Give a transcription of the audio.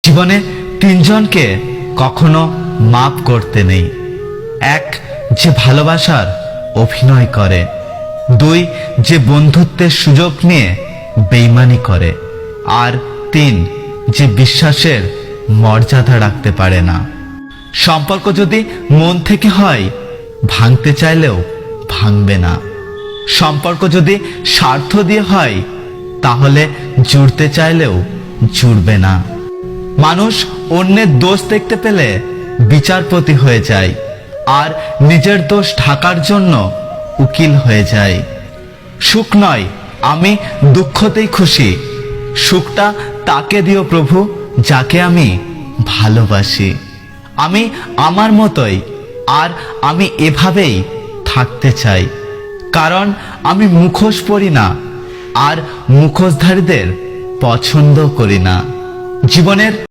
জীবনে তিনজনকে কখনো মাপ করতে নেই। এক, যে ভালোবাসার অভিনয় করে। দুই, যে বন্ধুত্বের সুযোগ নিয়ে বেইমানি করে। আর তিন, যে বিশ্বাসের মর্যাদা রাখতে পারে না। সম্পর্ক যদি মন থেকে হয়, ভাঙতে চাইলেও ভাঙবে না। সম্পর্ক যদি স্বার্থ দিয়ে হয়, তাহলে জুড়তে চাইলেও জুড়বে না। মানুষ অন্যের দোষ দেখতে পেলে বিচারপতি হয়ে যায়, আর নিজের দোষ ঢাকার জন্য উকিল হয়ে যায়। সুখ নয়, আমি দুঃখতেই খুশি। সুখটা তাকে দিও প্রভু, যাকে আমি ভালোবাসি। আমি আমার মতোই, আর আমি এভাবেই থাকতে চাই। কারণ আমি মুখোশ পরি না, আর মুখোশধারীদের পছন্দ করি না। জীবনের